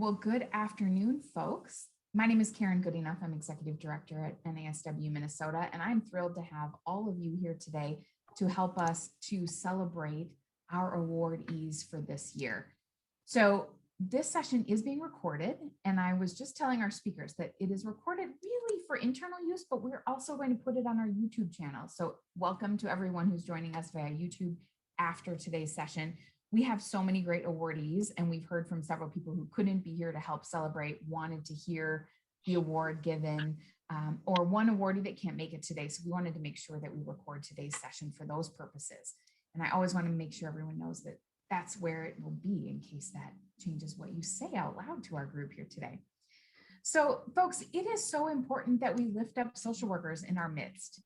Well, good afternoon, folks. My name is Karen Goodenough. I'm Executive Director at NASW Minnesota, and I'm thrilled to have all of you here today to help us to celebrate our awardees for this year. So this session is being recorded, and I was just telling our speakers that it is recorded really for internal use, but we're also going to put it on our YouTube channel. So welcome to everyone who's joining us via YouTube after today's session. We have so many great awardees, and we've heard from several people who couldn't be here to help celebrate, wanted to hear the award given, or one awardee that can't make it today. So we wanted to make sure that we record today's session for those purposes. And I always want to make sure everyone knows that that's where it will be in case that changes what you say out loud to our group here today. So folks, it is so important that we lift up social workers in our midst.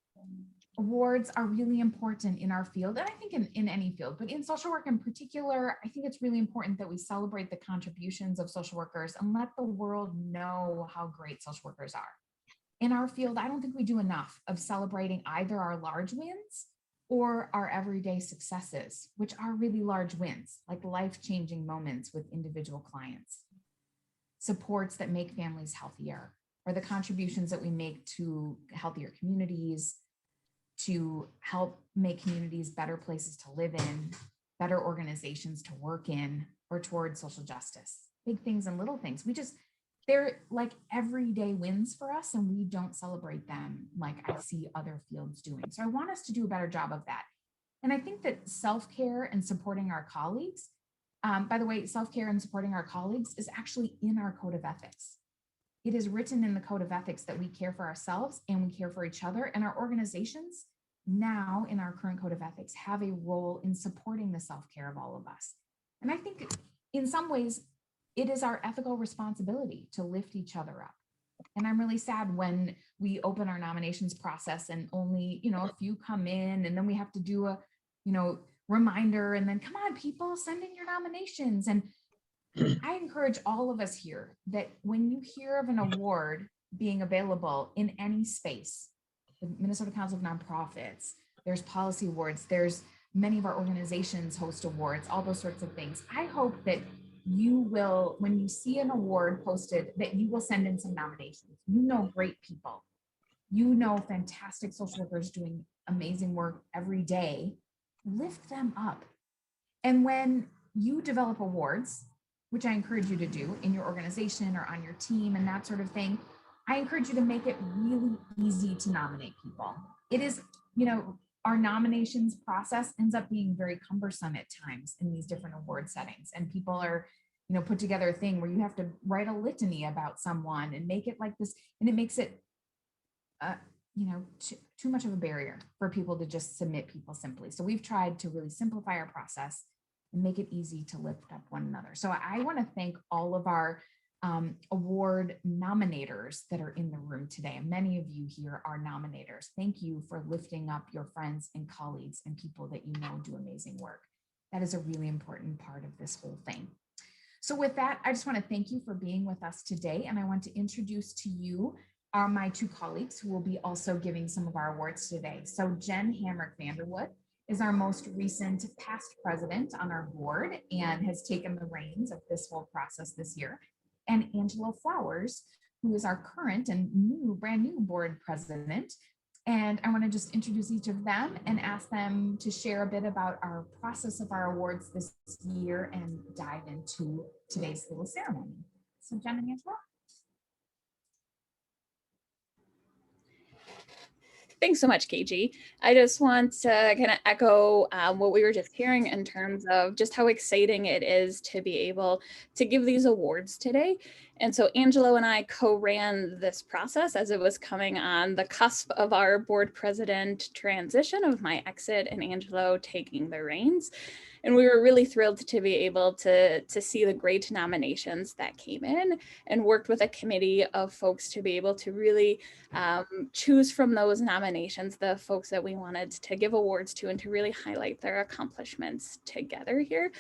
Awards are really important in our field, and I think in any field, but in social work in particular, I think it's really important that we celebrate the contributions of social workers and let the world know how great social workers are. In our field, I don't think we do enough of celebrating either our large wins or our everyday successes, which are really large wins, like life-changing moments with individual clients, supports that make families healthier, or the contributions that we make to healthier communities, to help make communities better places to live in, better organizations to work in, or towards social justice. Big things and little things. They're like everyday wins for us, and we don't celebrate them like I see other fields doing. So I want us to do a better job of that. And I think that self-care and supporting our colleagues, by the way, self-care and supporting our colleagues is actually in our code of ethics. It is written in the code of ethics that we care for ourselves and we care for each other, and our organizations now in our current code of ethics have a role in supporting the self-care of all of us. And I think in some ways, it is our ethical responsibility to lift each other up. And I'm really sad when we open our nominations process and only, a few come in, and then we have to do a, reminder, and then come on, people, send in your nominations. And I encourage all of us here that when you hear of an award being available in any space, the Minnesota Council of Nonprofits, there's policy awards, there's many of our organizations host awards, all those sorts of things. I hope that you will, when you see an award posted, that you will send in some nominations. You know great people. You know fantastic social workers doing amazing work every day. Lift them up. And when you develop awards, which I encourage you to do in your organization or on your team and that sort of thing, I encourage you to make it really easy to nominate people. It is, our nominations process ends up being very cumbersome at times in these different award settings. And people are, put together a thing where you have to write a litany about someone and make it like this. And it makes it, too much of a barrier for people to just submit people simply. So we've tried to really simplify our process and make it easy to lift up one another. So I want to thank all of our award nominators that are in the room today. Many of you here are nominators. Thank you for lifting up your friends and colleagues and people that you know do amazing work. That is a really important part of this whole thing. So with that, I just want to thank you for being with us today. And I want to introduce to you my two colleagues who will be also giving some of our awards today. So Jen Hamrick-Vanderwood is our most recent past president on our board and has taken the reins of this whole process this year. And Angela Flowers, who is our current and brand new board president. And I want to just introduce each of them and ask them to share a bit about our process of our awards this year and dive into today's little ceremony. So Jen and Angela. Thanks so much, KG. I just want to kind of echo what we were just hearing in terms of just how exciting it is to be able to give these awards today. And so Angelo and I co-ran this process as it was coming on the cusp of our board president transition, of my exit and Angelo taking the reins. And we were really thrilled to be able to see the great nominations that came in, and worked with a committee of folks to be able to really choose from those nominations the folks that we wanted to give awards to and to really highlight their accomplishments together here.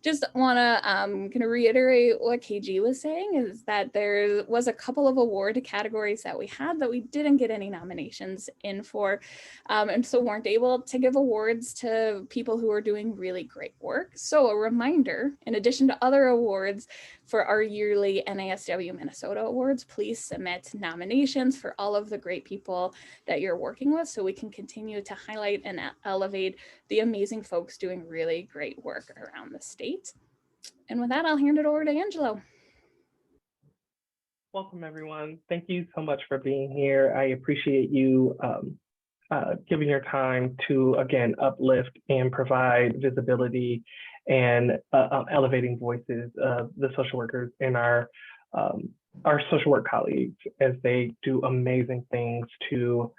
just want to kind of reiterate what KG was saying, is that there was a couple of award categories that we had that we didn't get any nominations in for, and so weren't able to give awards to people who are doing really great work. So a reminder, in addition to other awards for our yearly NASW Minnesota Awards, please submit nominations for all of the great people that you're working with so we can continue to highlight and elevate the amazing folks doing really great work around the state. And with that, I'll hand it over to Angelo. Welcome, everyone. Thank you so much for being here. I appreciate you giving your time to, again, uplift and provide visibility and elevating voices of the social workers and our social work colleagues as they do amazing things to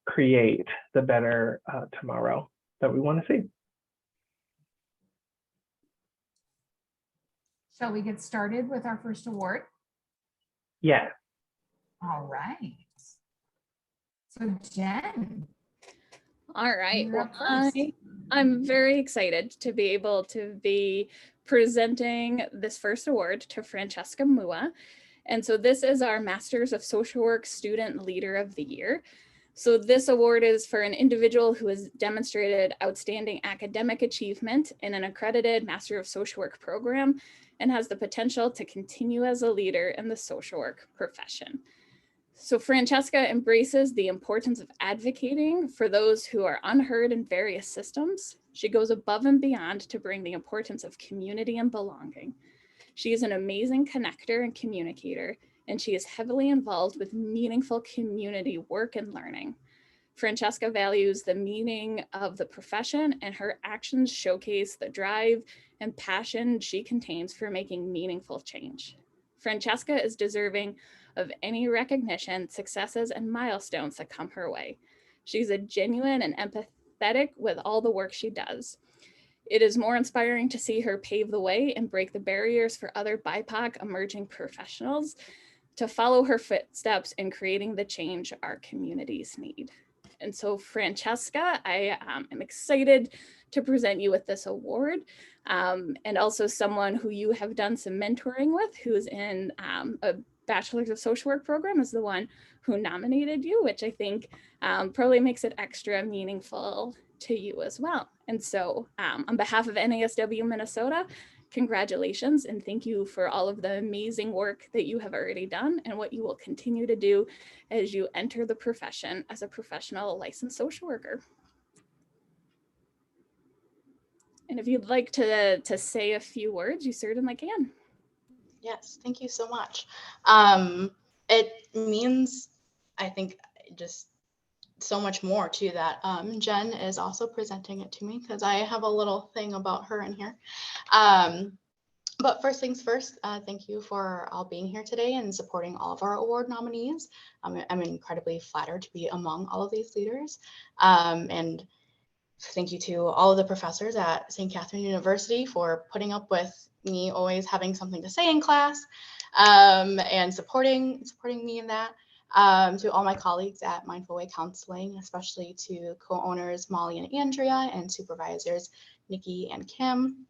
create the better tomorrow that we want to see. Shall we get started with our first award? Yeah. All right. So Jen. All right. You're Well, up first. I'm very excited to be able to be presenting this first award to Francesca Mua. And so this is our Masters of Social Work Student Leader of the Year. So this award is for an individual who has demonstrated outstanding academic achievement in an accredited Master of Social Work program and has the potential to continue as a leader in the social work profession. So Francesca embraces the importance of advocating for those who are unheard in various systems. She goes above and beyond to bring the importance of community and belonging. She is an amazing connector and communicator, and she is heavily involved with meaningful community work and learning. Francesca values the meaning of the profession, and her actions showcase the drive and passion she contains for making meaningful change. Francesca is deserving of any recognition, successes, and milestones that come her way. She's a genuine and empathetic with all the work she does. It is more inspiring to see her pave the way and break the barriers for other BIPOC emerging professionals to follow her footsteps in creating the change our communities need. And so Francesca, I am excited to present you with this award, and also someone who you have done some mentoring with, who's in a Bachelor's of Social Work program, is the one who nominated you, which I think probably makes it extra meaningful to you as well. And so on behalf of NASW Minnesota, congratulations and thank you for all of the amazing work that you have already done and what you will continue to do as you enter the profession as a professional licensed social worker. And if you'd like to say a few words, you certainly can. Yes, thank you so much. It means, I think, just so much more to that. Jen is also presenting it to me because I have a little thing about her in here. But first things first, thank you for all being here today and supporting all of our award nominees. I'm incredibly flattered to be among all of these leaders. And thank you to all of the professors at St. Catherine University for putting up with me always having something to say in class, and supporting me in that. To all my colleagues at Mindful Way Counseling, especially to co-owners Molly and Andrea and supervisors Nikki and Kim,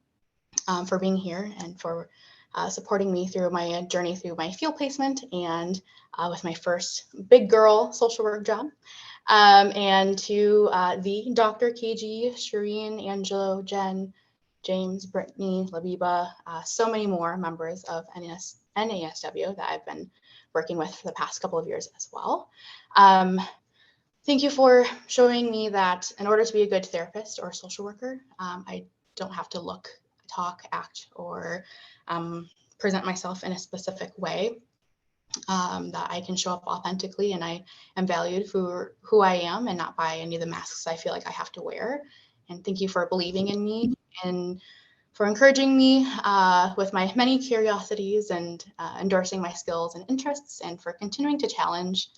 for being here and for supporting me through my journey through my field placement and with my first big girl social work job. And to the Dr. KG, Shireen, Angelo, Jen, James, Brittany, Labiba, so many more members of NASW that I've been working with for the past couple of years as well. Thank you for showing me that in order to be a good therapist or social worker, I don't have to look, talk, act, or present myself in a specific way, that I can show up authentically and I am valued for who I am and not by any of the masks I feel like I have to wear. And thank you for believing in me and for encouraging me with my many curiosities and endorsing my skills and interests, and for continuing to challenge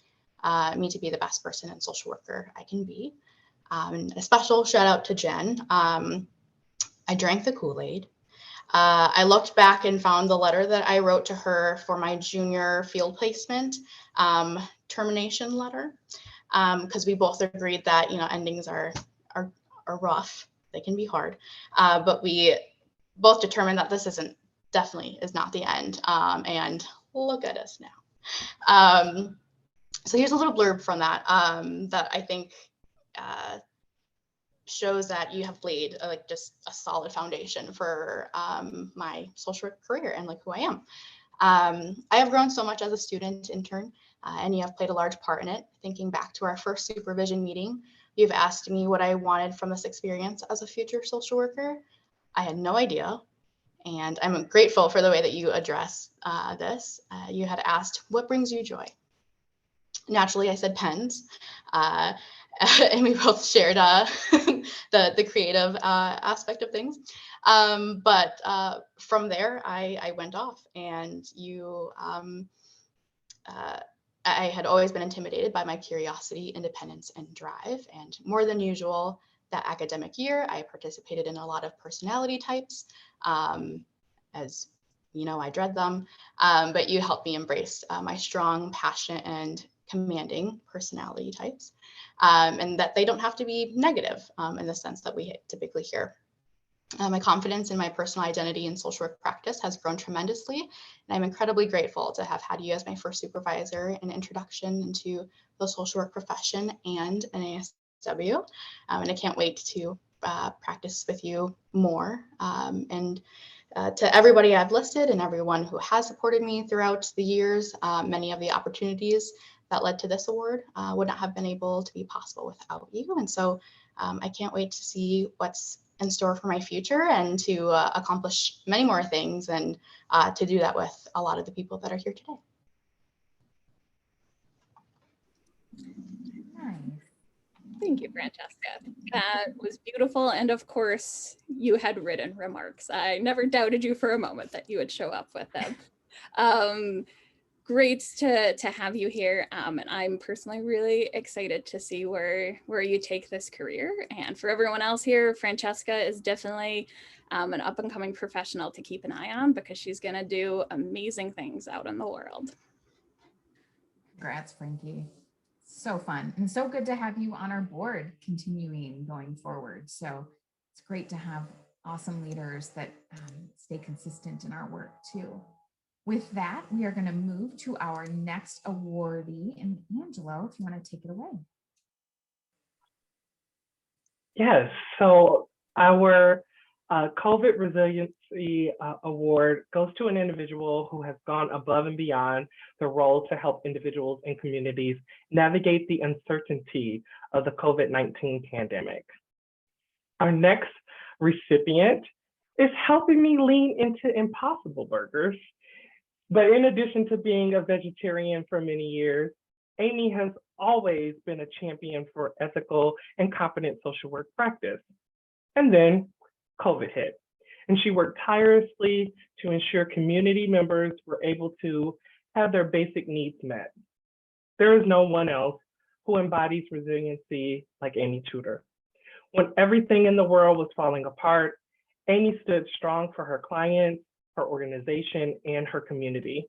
me to be the best person and social worker I can be. A special shout out to Jen. I drank the Kool-Aid. I looked back and found the letter that I wrote to her for my junior field placement termination letter, because we both agreed that endings are rough. They can be hard, but we both determined that this definitely is not the end. And look at us now. So here's a little blurb from that that I think shows that you have laid like just a solid foundation for my social work career and like who I am. I have grown so much as a student intern, and you have played a large part in it. Thinking back to our first supervision meeting, you've asked me what I wanted from this experience as a future social worker. I had no idea, and I'm grateful for the way that you address this. You had asked, what brings you joy? Naturally, I said pens, and we both shared the creative aspect of things. But from there, I went off, and I had always been intimidated by my curiosity, independence, and drive. And more than usual, that academic year, I participated in a lot of personality types. As you know, I dread them, but you helped me embrace my strong, passionate, and commanding personality types, and that they don't have to be negative in the sense that we typically hear. My confidence in my personal identity and social work practice has grown tremendously, and I'm incredibly grateful to have had you as my first supervisor and introduction into the social work profession and NASW. And I can't wait to practice with you more. And to everybody I've listed and everyone who has supported me throughout the years, many of the opportunities that led to this award would not have been able to be possible without you. And so I can't wait to see what's in store for my future and to accomplish many more things, and to do that with a lot of the people that are here today. Nice. Thank you, Francesca. That was beautiful. And of course, you had written remarks. I never doubted you for a moment that you would show up with them. Great to have you here. And I'm personally really excited to see where you take this career. And for everyone else here, Francesca is definitely an up and coming professional to keep an eye on, because she's going to do amazing things out in the world. Congrats, Frankie. So fun and so good to have you on our board continuing going forward. So it's great to have awesome leaders that stay consistent in our work too. With that, we are going to move to our next awardee. And Angelo, if you want to take it away. Yes, so our COVID Resiliency Award goes to an individual who has gone above and beyond the role to help individuals and communities navigate the uncertainty of the COVID-19 pandemic. Our next recipient is helping me lean into Impossible Burgers. But in addition to being a vegetarian for many years, Amy has always been a champion for ethical and competent social work practice. And then COVID hit, and she worked tirelessly to ensure community members were able to have their basic needs met. There is no one else who embodies resiliency like Amy Tudor. When everything in the world was falling apart, Amy stood strong for her clients, her organization, and her community.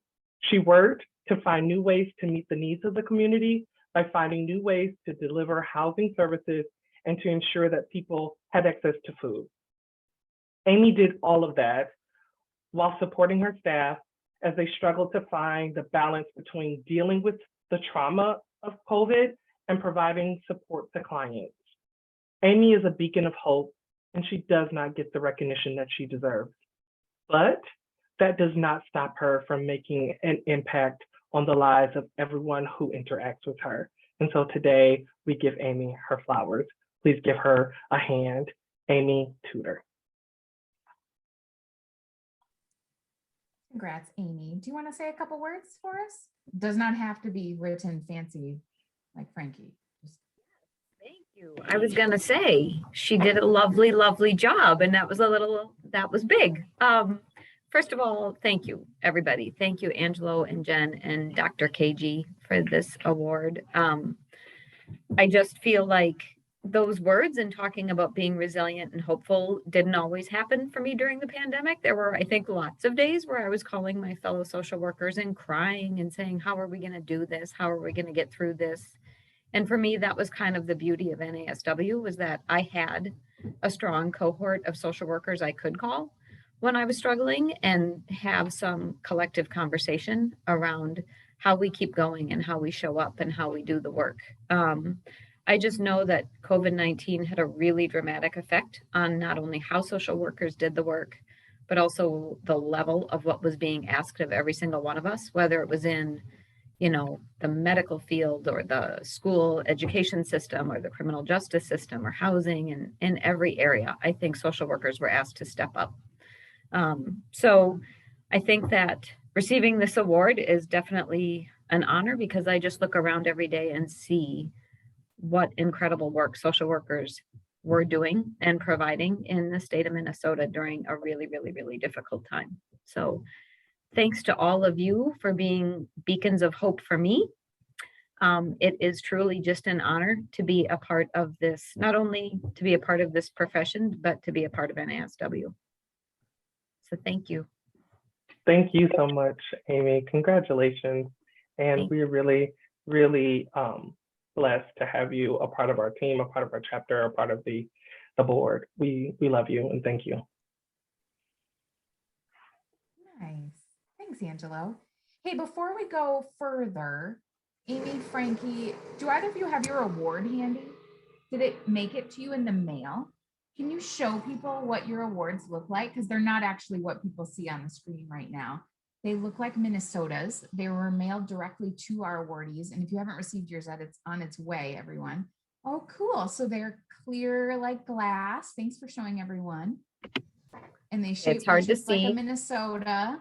She worked to find new ways to meet the needs of the community by finding new ways to deliver housing services and to ensure that people had access to food. Amy did all of that while supporting her staff as they struggled to find the balance between dealing with the trauma of COVID and providing support to clients. Amy is a beacon of hope, and she does not get the recognition that she deserves. But that does not stop her from making an impact on the lives of everyone who interacts with her. And so today we give Amy her flowers. Please give her a hand, Amy Tudor. Congrats, Amy. Do you want to say a couple words for us? Does not have to be written fancy like Frankie. Thank you. I was going to say she did a lovely, lovely job, and that was big. First of all, thank you, everybody. Thank you, Angelo and Jen and Dr. KG for this award. I just feel like those words and talking about being resilient and hopeful didn't always happen for me during the pandemic. There were, I think, lots of days where I was calling my fellow social workers and crying and saying, how are we going to do this? How are we going to get through this? And for me, that was kind of the beauty of NASW, was that I had a strong cohort of social workers I could call when I was struggling and have some collective conversation around how we keep going and how we show up and how we do the work. I just know that COVID-19 had a really dramatic effect on not only how social workers did the work, but also the level of what was being asked of every single one of us, whether it was in, the medical field or the school education system or the criminal justice system or housing, and in every area. I think social workers were asked to step up. So I think that receiving this award is definitely an honor, because I just look around every day and see what incredible work social workers were doing and providing in the state of Minnesota during a really, really, really difficult time. So thanks to all of you for being beacons of hope for me. It is truly just an honor to be a part of this, not only to be a part of this profession, but to be a part of NASW. So thank you. Thank you so much, Amy. Congratulations. And we're really, really blessed to have you a part of our team, a part of our chapter, a part of the board. We love you and thank you. Nice. Thanks, Angelo. Hey, before we go further, Amy, Frankie, do either of you have your award handy? Did it make it to you in the mail? Can you show people what your awards look like? Because they're not actually what people see on the screen right now. They look like Minnesota's. They were mailed directly to our awardees. And if you haven't received yours yet, it's on its way, everyone. Oh, cool. So they're clear like glass. Thanks for showing everyone. And they shape, It's hard to like a see. Minnesota.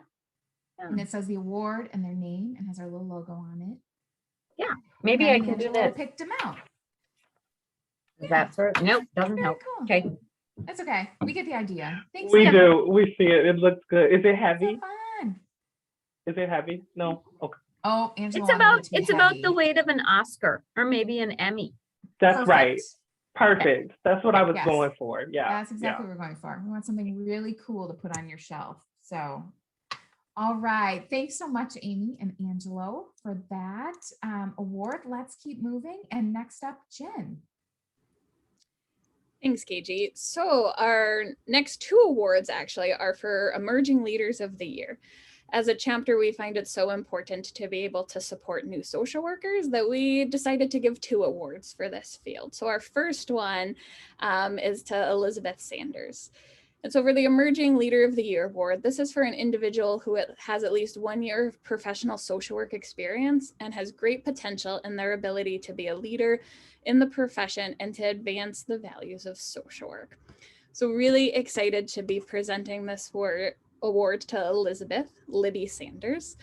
Yeah. And it says the award and their name and has our little logo on it. Yeah, maybe I can do Angelo this. picked them out. That's right. Nope, doesn't Very help. cool. Okay. That's okay. We get the idea. Thanks. We Amy. do. We see it. It looks good. Is it heavy? So fun. Is it heavy? No. Okay. Oh, Angela, It's about the weight of an Oscar or maybe an Emmy. That's Perfect. right. Perfect. That's what I was Yes. going for. Yeah. That's exactly what we're going for. We want something really cool to put on your shelf. So, all right. Thanks so much, Amy and Angelo, for that award. Let's keep moving. And next up, Jen. Thanks, KG. So our next two awards actually are for Emerging Leaders of the Year. As a chapter, we find it so important to be able to support new social workers that we decided to give two awards for this field. So our first one is to Elizabeth Sanders. And so for the Emerging Leader of the Year award, this is for an individual who has at least 1 year of professional social work experience and has great potential in their ability to be a leader in the profession and to advance the values of social work. So really excited to be presenting this award to Elizabeth Libby Sanders.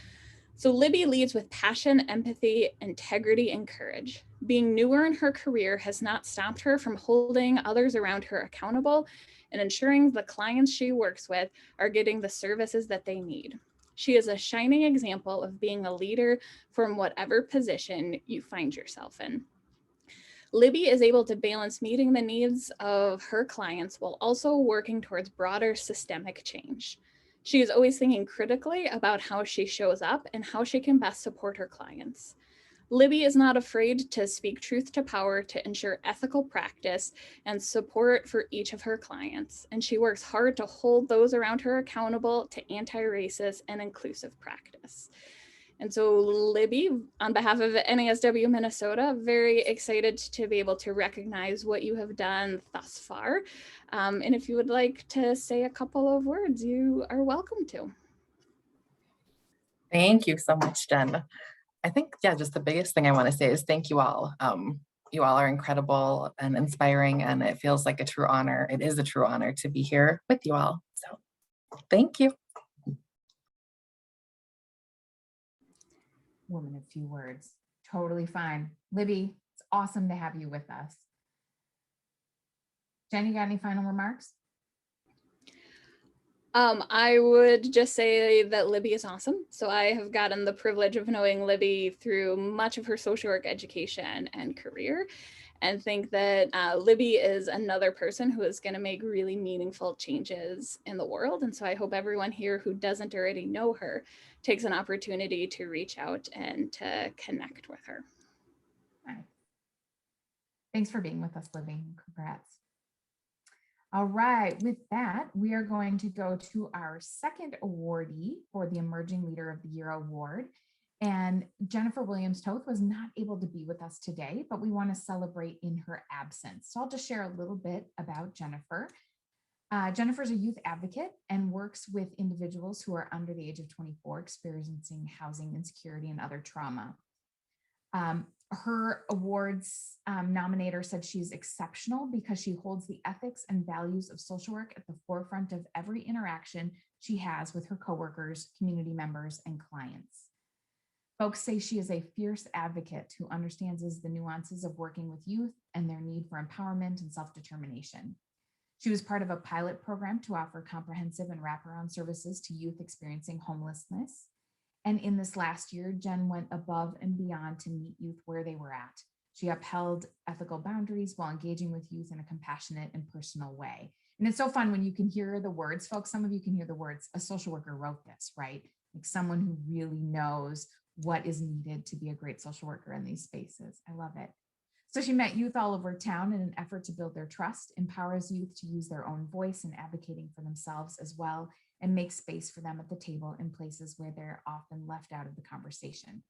So Libby leads with passion, empathy, integrity, and courage. Being newer in her career has not stopped her from holding others around her accountable and ensuring the clients she works with are getting the services that they need. She is a shining example of being a leader from whatever position you find yourself in. Libby is able to balance meeting the needs of her clients while also working towards broader systemic change. She is always thinking critically about how she shows up and how she can best support her clients. Libby is not afraid to speak truth to power to ensure ethical practice and support for each of her clients, and she works hard to hold those around her accountable to anti-racist and inclusive practice. And so Libby, on behalf of NASW Minnesota, very excited to be able to recognize what you have done thus far. And if you would like to say a couple of words, you are welcome to. Thank you so much, Jen. I think, just the biggest thing I want to say is thank you all. You all are incredible and inspiring, and it feels like a true honor. It is a true honor to be here with you all. So thank you. Woman of few words. Totally fine. Libby, it's awesome to have you with us. Jen, you got any final remarks? I would just say that Libby is awesome. So I have gotten the privilege of knowing Libby through much of her social work education and career, and think that Libby is another person who is going to make really meaningful changes in the world. And so I hope everyone here who doesn't already know her takes an opportunity to reach out and to connect with her. All right. Thanks for being with us, Libby. Congrats. All right, with that, we are going to go to our second awardee for the Emerging Leader of the Year award. And Jennifer Williams-Toth was not able to be with us today, but we want to celebrate in her absence. So I'll just share a little bit about Jennifer. Jennifer is a youth advocate and works with individuals who are under the age of 24 experiencing housing insecurity and other trauma. Her awards nominator said she's exceptional because she holds the ethics and values of social work at the forefront of every interaction she has with her coworkers, community members, and clients. Folks say she is a fierce advocate who understands the nuances of working with youth and their need for empowerment and self-determination. She was part of a pilot program to offer comprehensive and wraparound services to youth experiencing homelessness. And in this last year, Jen went above and beyond to meet youth where they were at. She upheld ethical boundaries while engaging with youth in a compassionate and personal way. And it's so fun when you can hear the words, folks. Some of you can hear the words, a social worker wrote this, right? Like someone who really knows what is needed to be a great social worker in these spaces. I love it. So she met youth all over town in an effort to build their trust, empowers youth to use their own voice in advocating for themselves as well, and make space for them at the table in places where they're often left out of the conversation.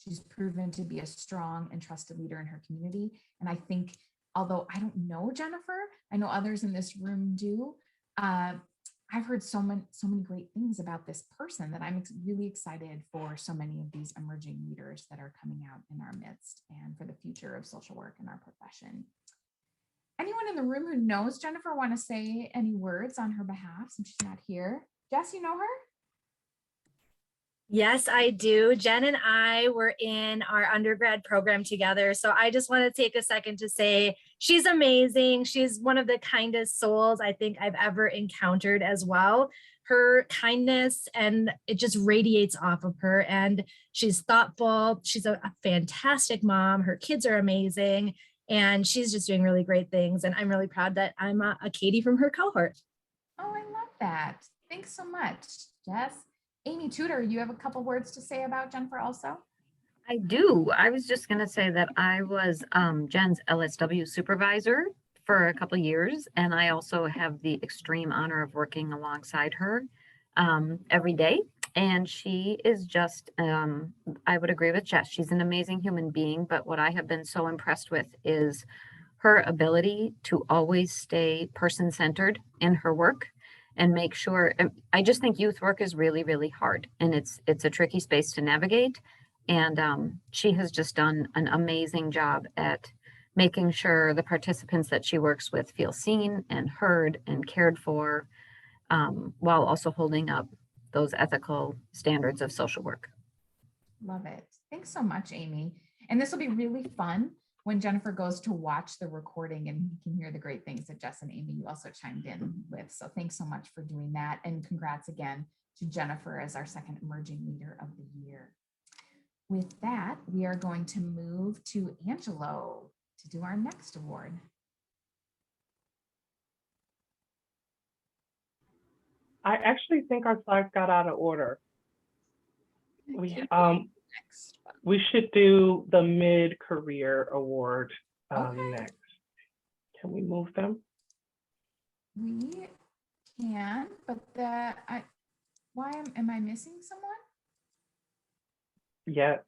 She's proven to be a strong and trusted leader in her community. And I think, although I don't know Jennifer, I know others in this room do, I've heard so many great things about this person that I'm really excited for so many of these emerging leaders that are coming out in our midst and for the future of social work in our profession. Anyone in the room who knows Jennifer want to say any words on her behalf since she's not here? Jess, you know her? Yes, I do. Jen and I were in our undergrad program together. So I just want to take a second to say she's amazing. She's one of the kindest souls I think I've ever encountered as well. Her kindness and it just radiates off of her, and she's thoughtful. She's a fantastic mom. Her kids are amazing, and she's just doing really great things. And I'm really proud that I'm a Katie from her cohort. Oh, I love that. Thanks so much, Jess. Amy Tudor, you have a couple words to say about Jennifer also? I do. I was just going to say that I was Jen's LSW supervisor for a couple of years, and I also have the extreme honor of working alongside her every day. And she is just, I would agree with Jess, she's an amazing human being, but what I have been so impressed with is her ability to always stay person-centered in her work and make sure. I just think youth work is really, really hard, and it's a tricky space to navigate. And she has just done an amazing job at making sure the participants that she works with feel seen and heard and cared for, while also holding up those ethical standards of social work. Love it. Thanks so much, Amy. And this will be really fun when Jennifer goes to watch the recording and you can hear the great things that Jess and Amy, you also chimed in with. So thanks so much for doing that. And congrats again to Jennifer as our second Emerging Leader of the Year. With that, we are going to move to Angelo to do our next award. I actually think our slides got out of order. We should do the mid-career award next. Can we move them? We can, but why am I missing someone? Yeah.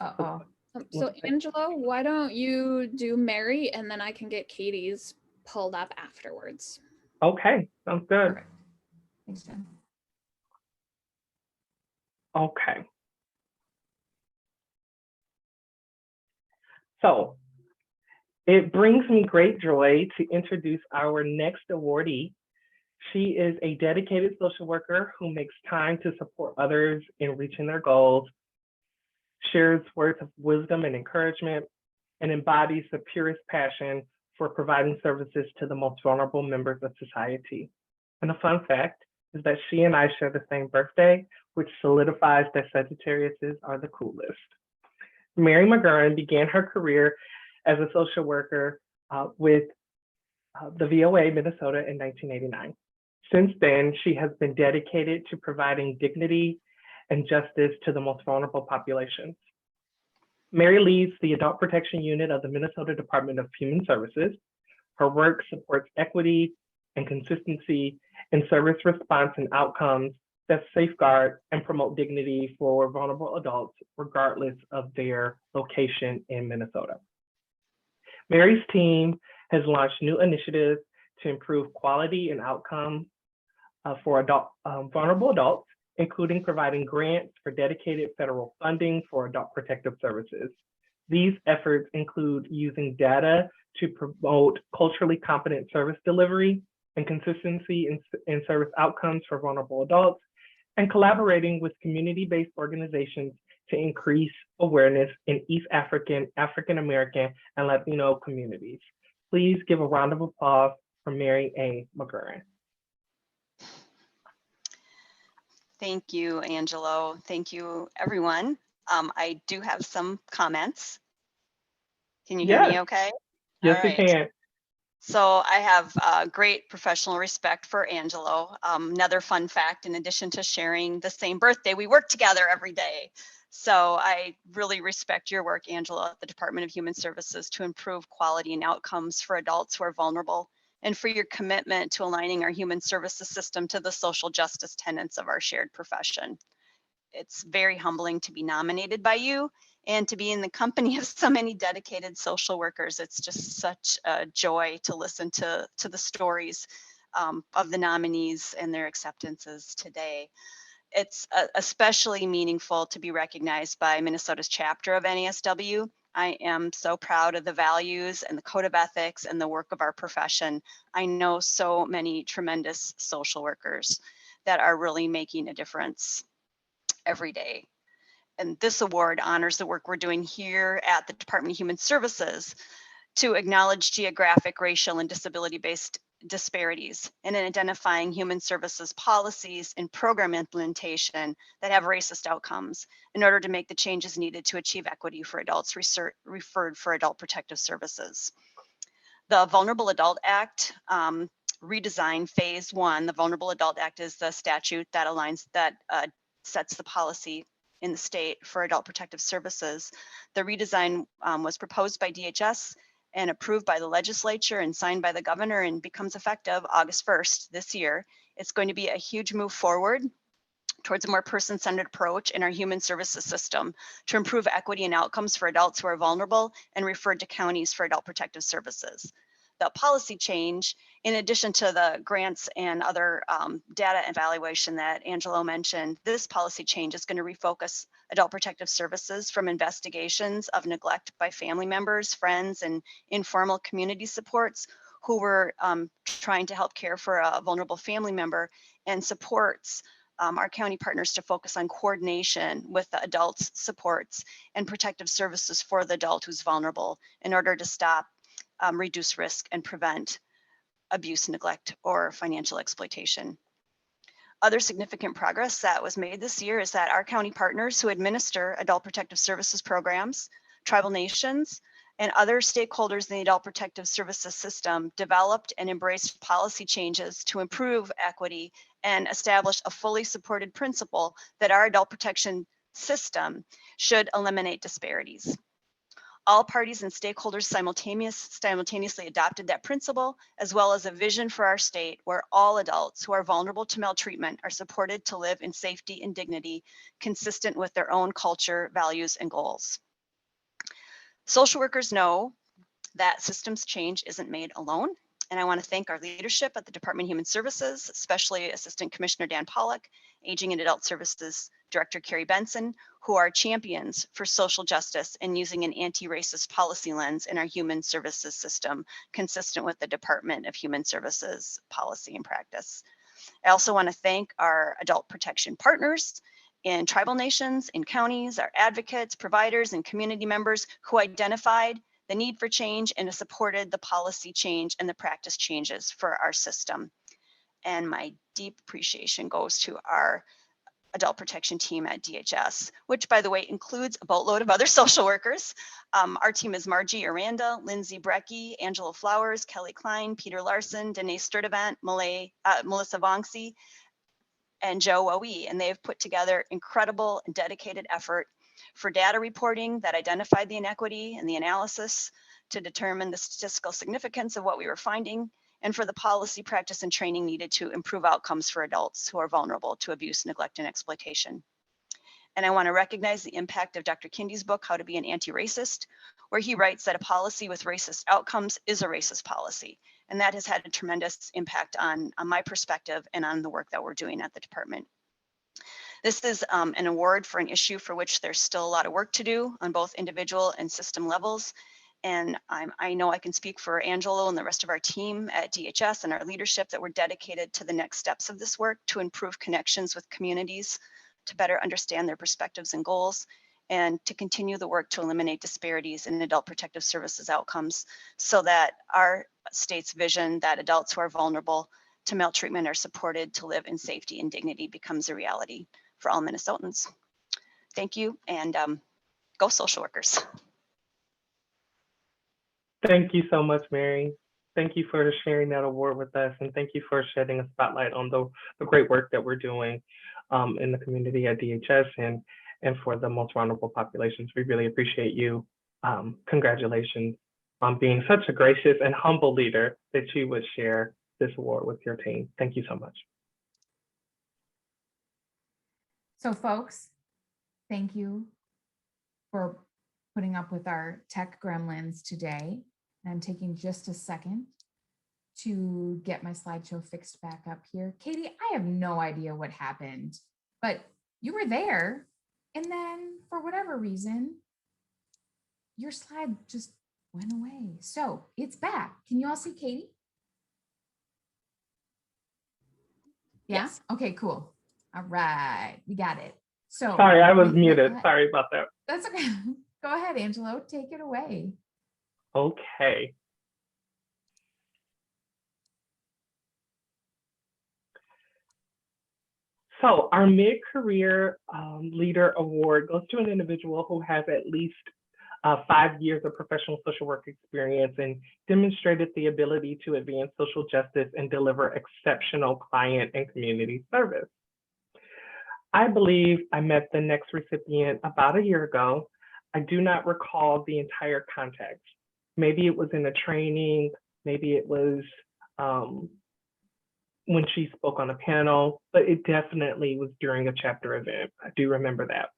Uh-oh. So Angelo, why don't you do Mary, and then I can get Katie's pulled up afterwards. Okay, sounds good. Perfect. Thanks, Jen. Okay. So it brings me great joy to introduce our next awardee. She is a dedicated social worker who makes time to support others in reaching their goals, shares words of wisdom and encouragement, and embodies the purest passion for providing services to the most vulnerable members of society. And a fun fact is that she and I share the same birthday, which solidifies that Sagittariuses are the coolest. Mary McGurran began her career as a social worker with the VOA Minnesota in 1989. Since then, she has been dedicated to providing dignity and justice to the most vulnerable populations. Mary leads the Adult Protection Unit of the Minnesota Department of Human Services. Her work supports equity and consistency in service response and outcomes that safeguard and promote dignity for vulnerable adults, regardless of their location in Minnesota. Mary's team has launched new initiatives to improve quality and outcomes for vulnerable adults, including providing grants for dedicated federal funding for adult protective services. These efforts include using data to promote culturally competent service delivery and consistency in service outcomes for vulnerable adults, and collaborating with community-based organizations to increase awareness in East African, African American, and Latino communities. Please give a round of applause for Mary A. McGurran. Thank you, Angelo. Thank you, everyone. I do have some comments. Can you hear me okay? Yes, All we right. can. So I have great professional respect for Angelo. Another fun fact, in addition to sharing the same birthday, we work together every day. So I really respect your work, Angelo, at the Department of Human Services to improve quality and outcomes for adults who are vulnerable, and for your commitment to aligning our human services system to the social justice tenets of our shared profession. It's very humbling to be nominated by you and to be in the company of so many dedicated social workers. It's just such a joy to listen to the stories of the nominees and their acceptances today. It's especially meaningful to be recognized by Minnesota's chapter of NASW. I am so proud of the values and the code of ethics and the work of our profession. I know so many tremendous social workers that are really making a difference every day. And this award honors the work we're doing here at the Department of Human Services to acknowledge geographic, racial, and disability-based disparities, and in identifying human services policies and program implementation that have racist outcomes in order to make the changes needed to achieve equity for adults referred for adult protective services. The Vulnerable Adult Act redesign phase 1, the Vulnerable Adult Act is the statute that sets the policy in the state for adult protective services. The redesign was proposed by DHS and approved by the legislature and signed by the governor and becomes effective August 1st this year. It's going to be a huge move forward towards a more person-centered approach in our human services system to improve equity and outcomes for adults who are vulnerable and referred to counties for adult protective services. The policy change, in addition to the grants and other data evaluation that Angelo mentioned, this policy change is going to refocus adult protective services from investigations of neglect by family members, friends, and informal community supports who were trying to help care for a vulnerable family member, and supports our county partners to focus on coordination with the adults' supports and protective services for the adult who's vulnerable in order to stop, reduce risk, and prevent abuse, neglect, or financial exploitation. Other significant progress that was made this year is that our county partners who administer adult protective services programs, tribal nations, and other stakeholders in the adult protective services system developed and embraced policy changes to improve equity and establish a fully supported principle that our adult protection system should eliminate disparities. All parties and stakeholders simultaneously adopted that principle, as well as a vision for our state where all adults who are vulnerable to maltreatment are supported to live in safety and dignity, consistent with their own culture, values, and goals. Social workers know that systems change isn't made alone, and I want to thank our leadership at the Department of Human Services, especially Assistant Commissioner Dan Pollock, Aging and Adult Services Director Carrie Benson, who are champions for social justice and using an anti-racist policy lens in our human services system, consistent with the Department of Human Services policy and practice. I also want to thank our adult protection partners in tribal nations, in counties, our advocates, providers, and community members who identified the need for change and supported the policy change and the practice changes for our system. And my deep appreciation goes to our adult protection team at DHS, which, by the way, includes a boatload of other social workers. Our team is Margie Aranda, Lindsay Brecky, Angela Flowers, Kelly Klein, Peter Larson, Danae Sturdivant, Melissa Vonksy, and Joe Wowie, and they have put together incredible and dedicated effort for data reporting that identified the inequity and the analysis to determine the statistical significance of what we were finding, and for the policy, practice, and training needed to improve outcomes for adults who are vulnerable to abuse, neglect, and exploitation. And I want to recognize the impact of Dr. Kindy's book, How to Be an Anti-Racist, where he writes that a policy with racist outcomes is a racist policy. And that has had a tremendous impact on my perspective and on the work that we're doing at the department. This is an award for an issue for which there's still a lot of work to do on both individual and system levels. And I know I can speak for Angelo and the rest of our team at DHS and our leadership that we're dedicated to the next steps of this work to improve connections with communities, to better understand their perspectives and goals, and to continue the work to eliminate disparities in adult protective services outcomes so that our state's vision that adults who are vulnerable to maltreatment are supported to live in safety and dignity becomes a reality for all Minnesotans. Thank you, and go social workers. Thank you so much, Mary. Thank you for sharing that award with us, and thank you for shedding a spotlight on the great work that we're doing in the community at DHS and for the most vulnerable populations. We really appreciate you. Congratulations on being such a gracious and humble leader that you would share this award with your team. Thank you so much. So folks, thank you for putting up with our tech gremlins today. And I'm taking just a second to get my slideshow fixed back up here. Katie, I have no idea what happened, but you were there. And then for whatever reason, your slide just went away. So it's back. Can you all see Katie? Yeah? Yes. Okay, cool. All right, we got it. So sorry, I was muted. Sorry about that. That's okay. Go ahead, Angelo, take it away. Okay. So our mid-career leader award goes to an individual who has at least 5 years of professional social work experience and demonstrated the ability to advance social justice and deliver exceptional client and community service. I believe I met the next recipient about a year ago. I do not recall the entire context. Maybe it was in a training, maybe it was when she spoke on a panel, but it definitely was during a chapter event. I do remember that.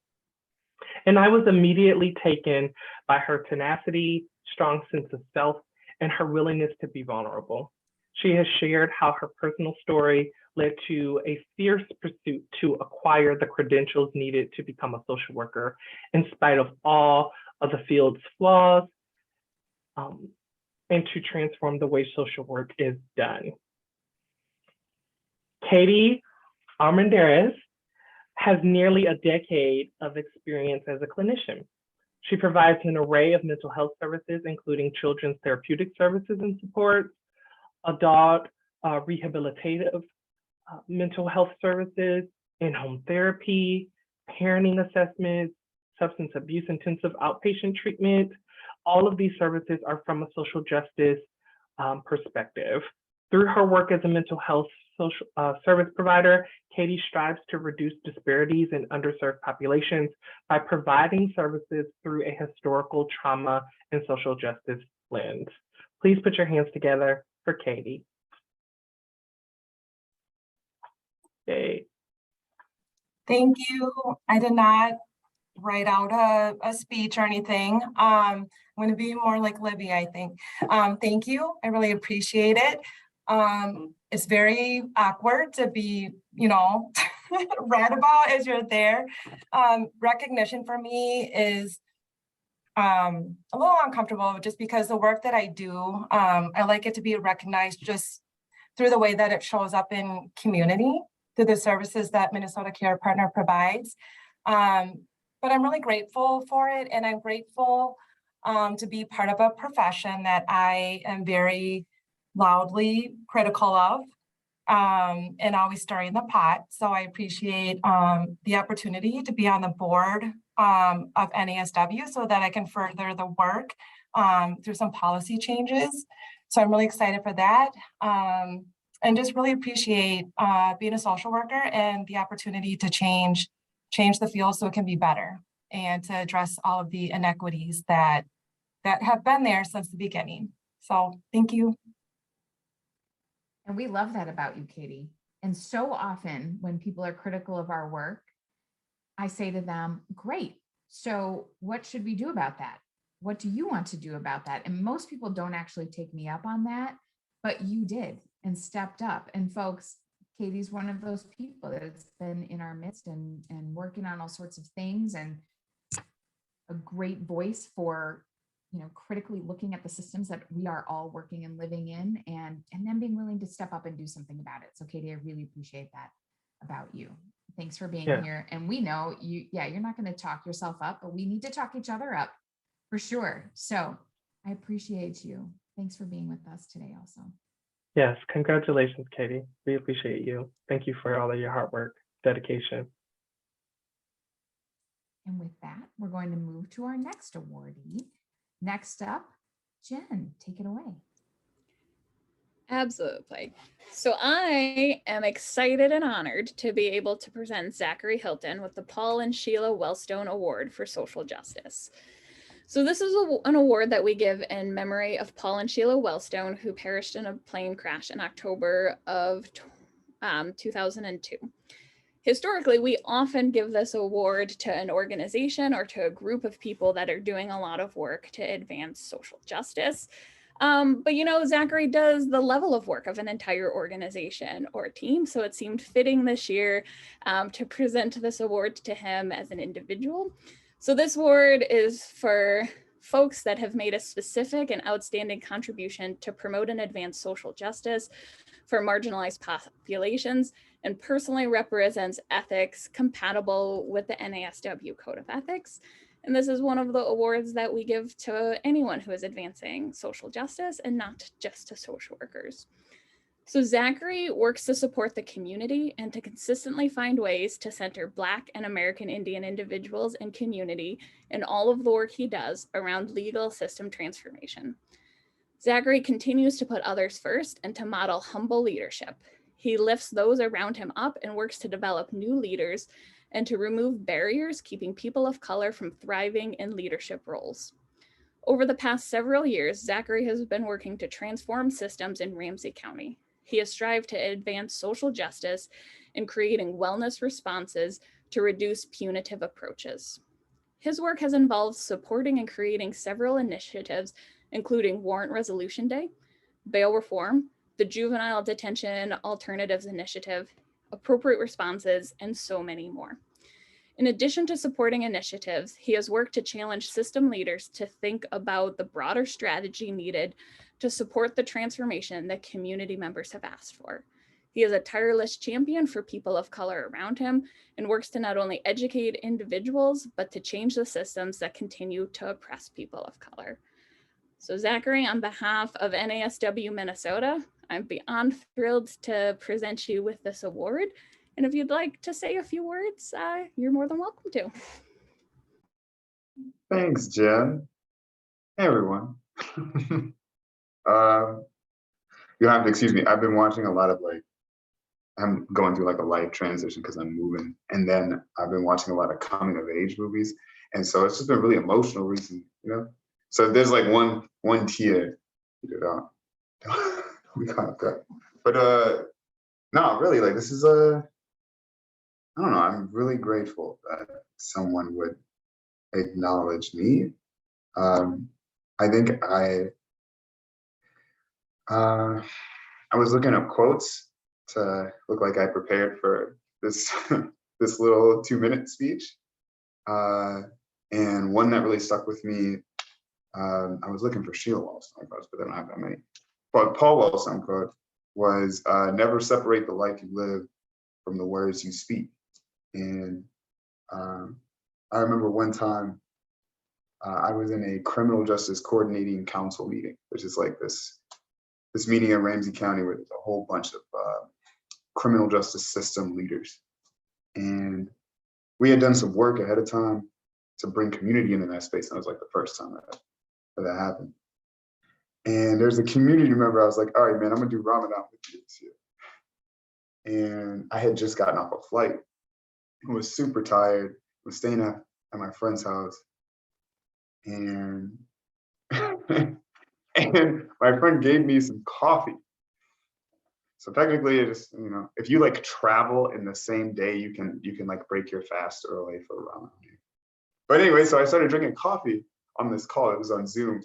And I was immediately taken by her tenacity, strong sense of self, and her willingness to be vulnerable. She has shared how her personal story led to a fierce pursuit to acquire the credentials needed to become a social worker, in spite of all of the field's flaws, and to transform the way social work is done. Katie Armendariz has nearly a decade of experience as a clinician. She provides an array of mental health services, including children's therapeutic services and supports, adult rehabilitative mental health services, in-home therapy, parenting assessments, substance abuse intensive outpatient treatment. All of these services are from a social justice perspective. Through her work as a mental health social service provider, Katie strives to reduce disparities in underserved populations by providing services through a historical trauma and social justice lens. Please put your hands together for Katie. Yay. Thank you. I did not write out a speech or anything. I'm going to be more like Libby, I think. Thank you. I really appreciate it. It's very awkward to be, read about as you're there. Recognition for me is a little uncomfortable just because the work that I do, I like it to be recognized just through the way that it shows up in community, through the services that Minnesota Care Partner provides. But I'm really grateful for it, and I'm grateful to be part of a profession that I am very loudly critical of and always stirring the pot. So I appreciate the opportunity to be on the board of NASW so that I can further the work through some policy changes. So I'm really excited for that. And just really appreciate being a social worker and the opportunity to change the field so it can be better. and to address all of the inequities that have been there since the beginning. So thank you. And we love that about you, Katie. And so often when people are critical of our work, I say to them, great. So what should we do about that? What do you want to do about that? And most people don't actually take me up on that, but you did and stepped up. And folks, Katie's one of those people that's been in our midst and working on all sorts of things, and a great voice for, critically looking at the systems that we are all working and living in, and then being willing to step up and do something about it. So Katie, I really appreciate that about you. Thanks for being here. And we know you're not going to talk yourself up, but we need to talk each other up for sure. So I appreciate you. Thanks for being with us today also. Yes, congratulations, Katie. We appreciate you. Thank you for all of your hard work, dedication. And with that, we're going to move to our next awardee. Next up, Jen, take it away. Absolutely. So I am excited and honored to be able to present Zachary Hilton with the Paul and Sheila Wellstone Award for Social Justice. So this is an award that we give in memory of Paul and Sheila Wellstone, who perished in a plane crash in October of 2002. Historically, we often give this award to an organization or to a group of people that are doing a lot of work to advance social justice. But Zachary does the level of work of an entire organization or team. So it seemed fitting this year to present this award to him as an individual. So this award is for folks that have made a specific and outstanding contribution to promote and advance social justice for marginalized populations, and personally represents ethics compatible with the NASW Code of Ethics. And this is one of the awards that we give to anyone who is advancing social justice and not just to social workers. So Zachary works to support the community and to consistently find ways to center Black and American Indian individuals and community in all of the work he does around legal system transformation. Zachary continues to put others first and to model humble leadership. He lifts those around him up and works to develop new leaders and to remove barriers keeping people of color from thriving in leadership roles. Over the past several years, Zachary has been working to transform systems in Ramsey County. He has strived to advance social justice and creating wellness responses to reduce punitive approaches. His work has involved supporting and creating several initiatives, including Warrant Resolution Day, bail reform, the Juvenile Detention Alternatives Initiative, appropriate responses, and so many more. In addition to supporting initiatives, he has worked to challenge system leaders to think about the broader strategy needed to support the transformation that community members have asked for. He is a tireless champion for people of color around him and works to not only educate individuals, but to change the systems that continue to oppress people of color. So Zachary, on behalf of NASW Minnesota, I'm beyond thrilled to present you with this award. And if you'd like to say a few words, you're more than welcome to. Thanks, Jen. Hey, everyone. You have to excuse me. I've been watching a lot of I'm going through a life transition because I'm moving. And then I've been watching a lot of coming of age movies. And so it's just been really emotional recently, So there's one tear. We can't cut. But no, really, this is I don't know, I'm really grateful that someone would acknowledge me. I think I was looking up quotes to look like I prepared for this this little 2-minute speech. And one that really stuck with me, I was looking for Sheila Wellstone quotes, but they don't have that many. But Paul Wellstone quote was, never separate the life you live from the words you speak. And I remember one time I was in a criminal justice coordinating council meeting, which is this meeting in Ramsey County where there's a whole bunch of criminal justice system leaders. And we had done some work ahead of time to bring community into that space. And it was the first time that happened. And there's a community member, I was like, all right, man, I'm gonna do Ramadan with you this year. And I had just gotten off a flight. I was super tired, was staying at my friend's house, and and my friend gave me some coffee. So technically, it is, you know, if you like travel in the same day, you can like break your fast early for Ramadan. But anyway, so I started drinking coffee on this call. It was on Zoom,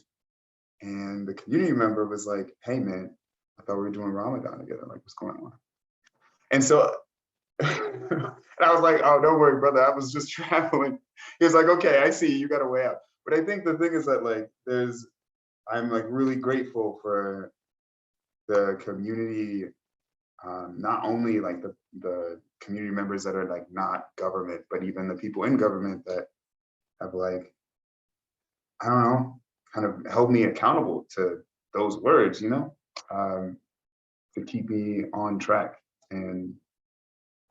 and the community member was like, "Hey man, I thought we were doing Ramadan together. Like, what's going on?" And so and I was like, "Oh, don't worry, brother. I was just traveling." He was like, "Okay, I see. You got a way out." But I think the thing is that like I'm like really grateful for the community, not only like the community members that are like not government, but even the people in government that have like, I don't know, kind of held me accountable to those words, you know, to keep me on track. And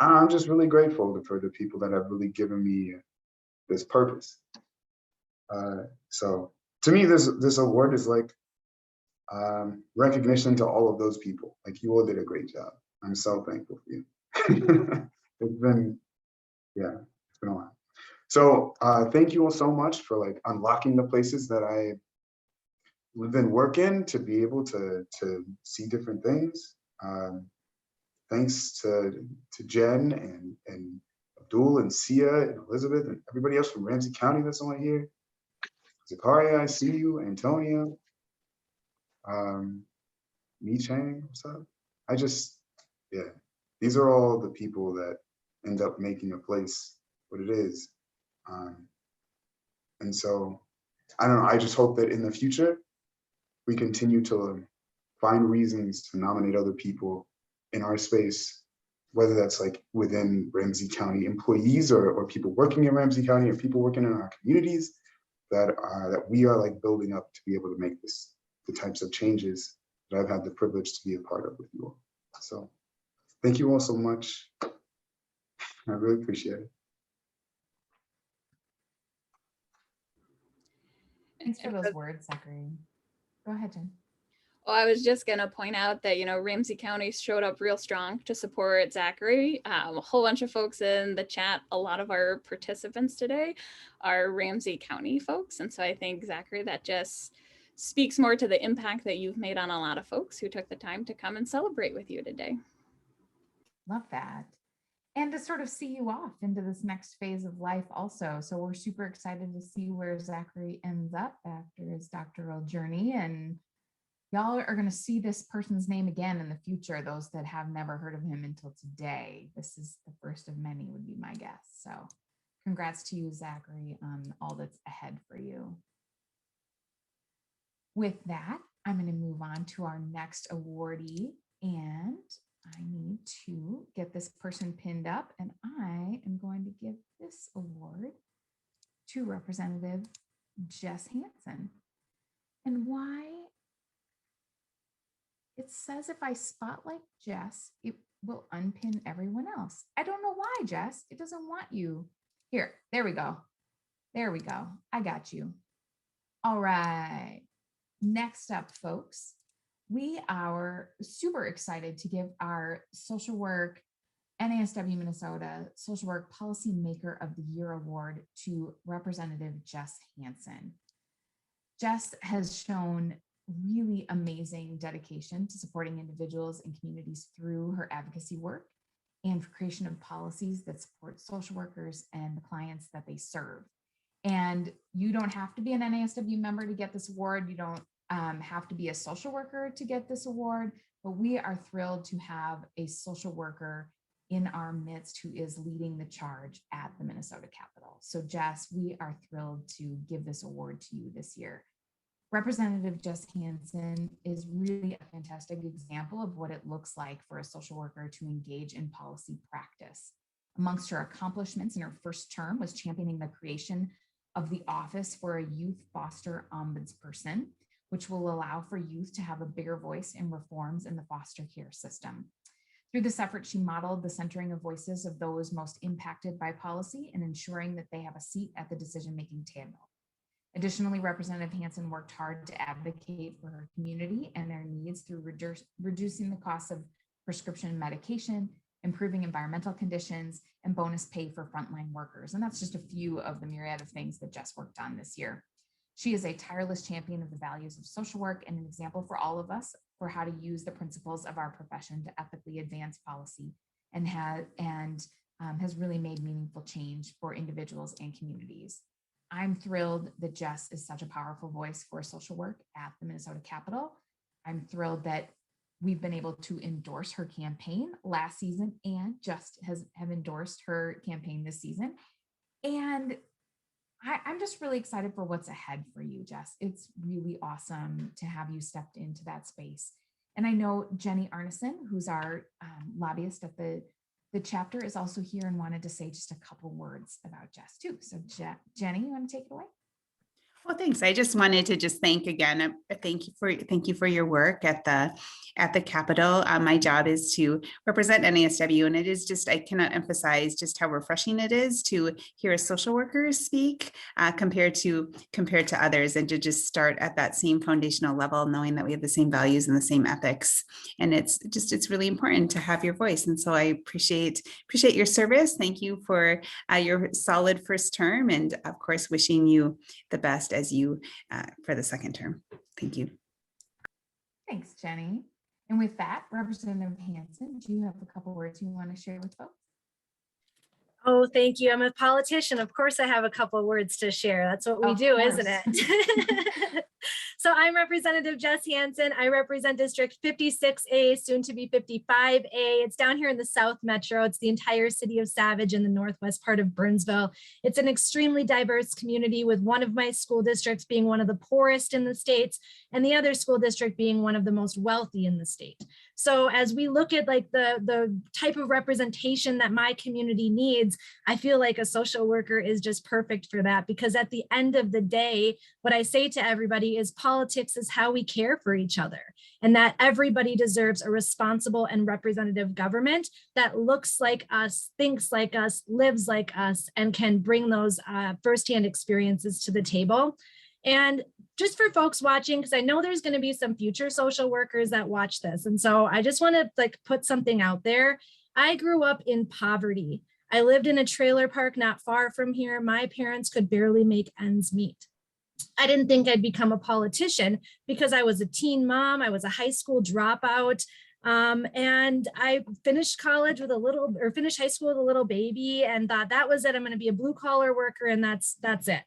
I'm just really grateful for the people that have really given me this purpose. So to me, this award is like recognition to all of those people. Like, you all did a great job. I'm so thankful for you. It's been, yeah, it's been a lot. So thank you all so much for like unlocking the places that I live and work in to be able to see different things. Thanks to Jen and Abdul and Sia and Elizabeth and everybody else from Ramsey County that's on here. Zakaria, I see you. Antonia. Mi Chang, what's up? Yeah, these are all the people that end up making a place what it is. And so, I don't know, I just hope that in the future, we continue to find reasons to nominate other people in our space, whether that's like within Ramsey County employees or people working in Ramsey County or people working in our communities, that we are like building up to be able to make the types of changes that I've had the privilege to be a part of with you all. So thank you all so much. I really appreciate it. Thanks for those words, Zachary. Go ahead, Jen. Well, I was just going to point out that, Ramsey County showed up real strong to support Zachary. A whole bunch of folks in the chat, a lot of our participants today are Ramsey County folks. And so I think, Zachary, that just speaks more to the impact that you've made on a lot of folks who took the time to come and celebrate with you today. Love that. And to sort of see you off into this next phase of life also. So we're super excited to see where Zachary ends up after his doctoral journey. And y'all are going to see this person's name again in the future, those that have never heard of him until today. This is the first of many, would be my guess. So congrats to you, Zachary, on all that's ahead for you. With that, I'm going to move on to our next awardee, and I need to get this person pinned up, and I am going to give this award to Representative Jess Hansen. And why? It says if I spotlight Jess, it will unpin everyone else. I don't know why, Jess. It doesn't want you. Here, there we go. There we go. I got you. All right. Next up, folks, we are super excited to give our social work NASW Minnesota Social Work Policymaker of the Year Award to Representative Jess Hansen. Jess has shown really amazing dedication to supporting individuals and communities through her advocacy work and for creation of policies that support social workers and the clients that they serve. And you don't have to be an NASW member to get this award. You don't have to be a social worker to get this award, but we are thrilled to have a social worker in our midst who is leading the charge at the Minnesota Capitol. So Jess, we are thrilled to give this award to you this year. Representative Jess Hansen is really a fantastic example of what it looks like for a social worker to engage in policy practice. Amongst her accomplishments in her first term was championing the creation of the Office for a Youth Foster Ombudsperson, which will allow for youth to have a bigger voice in reforms in the foster care system. Through this effort, she modeled the centering of voices of those most impacted by policy and ensuring that they have a seat at the decision-making table. Additionally, Representative Hansen worked hard to advocate for her community and their needs through reducing the cost of prescription medication, improving environmental conditions, and bonus pay for frontline workers. And that's just a few of the myriad of things that Jess worked on this year. She is a tireless champion of the values of social work and an example for all of us for how to use the principles of our profession to ethically advance policy, and has really made meaningful change for individuals and communities. I'm thrilled that Jess is such a powerful voice for social work at the Minnesota Capitol. I'm thrilled that we've been able to endorse her campaign last season, and just have endorsed her campaign this season. And I'm just really excited for what's ahead for you, Jess. It's really awesome to have you stepped into that space. And I know Jenny Arneson, who's our lobbyist at the chapter, is also here and wanted to say just a couple words about Jess too. So Jenny, you want to take it away? Well, thanks. I just wanted to just thank again. Thank you for your work at the Capitol. My job is to represent NASW, and it is just, I cannot emphasize just how refreshing it is to hear a social worker speak compared to others, and to just start at that same foundational level, knowing that we have the same values and the same ethics. And it's really important to have your voice. And so I appreciate your service. Thank you for your solid first term, and of course, wishing you the best as you for the second term. Thank you. Thanks, Jenny. And with that, Representative Hansen, do you have a couple words you want to share with folks? Oh, thank you. I'm a politician. Of course, I have a couple of words to share. That's what we do, isn't it? So I'm Representative Jess Hansen. I represent District 56A, soon to be 55A. It's down here in the South Metro. It's the entire city of Savage in the northwest part of Burnsville. It's an extremely diverse community, with one of my school districts being one of the poorest in the state, and the other school district being one of the most wealthy in the state. So as we look at like the type of representation that my community needs, I feel like a social worker is just perfect for that, because at the end of the day, what I say to everybody is politics is how we care for each other, and that everybody deserves a responsible and representative government that looks like us, thinks like us, lives like us, and can bring those firsthand experiences to the table. And just for folks watching, because I know there's going to be some future social workers that watch this. And so I just want to like put something out there. I grew up in poverty. I lived in a trailer park not far from here. My parents could barely make ends meet. I didn't think I'd become a politician because I was a teen mom. I was a high school dropout. And I finished college with finished high school with a little baby, and thought that was it. I'm going to be a blue collar worker, and that's it.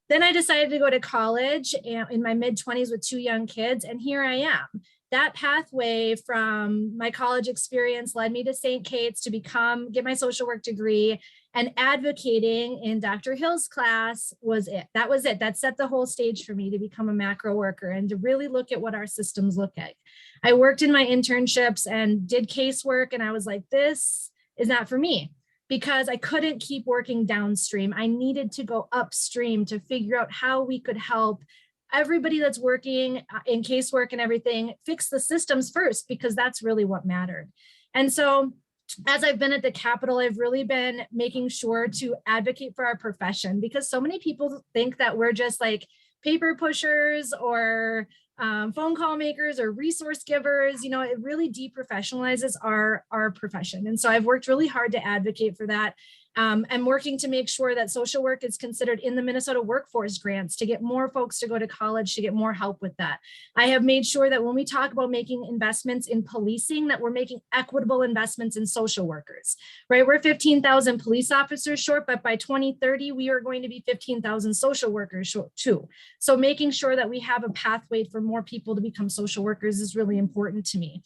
Then I decided to go to college in my mid-20s with 2 young kids, and here I am. That pathway from my college experience led me to St. Kate's to get my social work degree, and advocating in Dr. Hill's class was it. That was it. That set the whole stage for me to become a macro worker and to really look at what our systems look like. I worked in my internships and did casework, and I was like, this is not for me, because I couldn't keep working downstream. I needed to go upstream to figure out how we could help everybody that's working in casework and everything fix the systems first, because that's really what mattered. And so as I've been at the Capitol, I've really been making sure to advocate for our profession, because so many people think that we're just like paper pushers or phone call makers or resource givers. You know, it really deprofessionalizes our profession. And so I've worked really hard to advocate for that. I'm working to make sure that social work is considered in the Minnesota workforce grants to get more folks to go to college, to get more help with that. I have made sure that when we talk about making investments in policing, that we're making equitable investments in social workers, right? We're 15,000 police officers short, but by 2030, we are going to be 15,000 social workers short too. So making sure that we have a pathway for more people to become social workers is really important to me.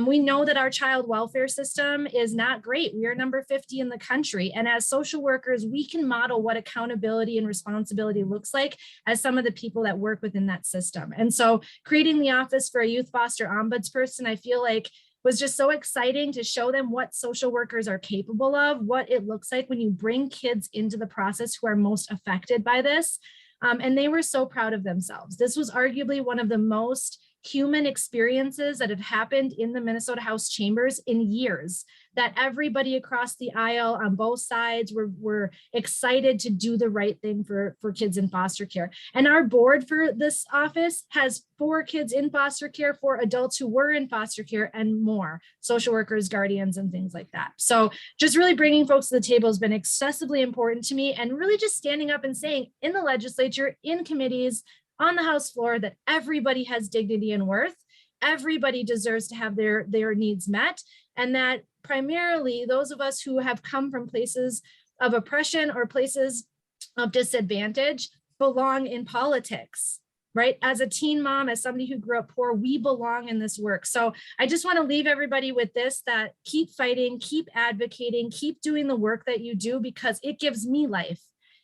We know that our child welfare system is not great. We are number 50 in the country. And as social workers, we can model what accountability and responsibility looks like as some of the people that work within that system. And so creating the Office for a Youth Foster Ombudsperson, I feel like was just so exciting to show them what social workers are capable of, what it looks like when you bring kids into the process who are most affected by this. And they were so proud of themselves. This was arguably one of the most human experiences that have happened in the Minnesota House chambers in years, that everybody across the aisle on both sides were excited to do the right thing for kids in foster care. And our board for this office has 4 kids in foster care, 4 adults who were in foster care, and more, social workers, guardians, and things like that. So just really bringing folks to the table has been excessively important to me, and really just standing up and saying in the legislature, in committees, on the House floor, that everybody has dignity and worth. Everybody deserves to have their needs met, and that primarily those of us who have come from places of oppression or places of disadvantage belong in politics, right? As a teen mom, as somebody who grew up poor, we belong in this work. So I just want to leave everybody with this, that keep fighting, keep advocating, keep doing the work that you do, because it gives me life.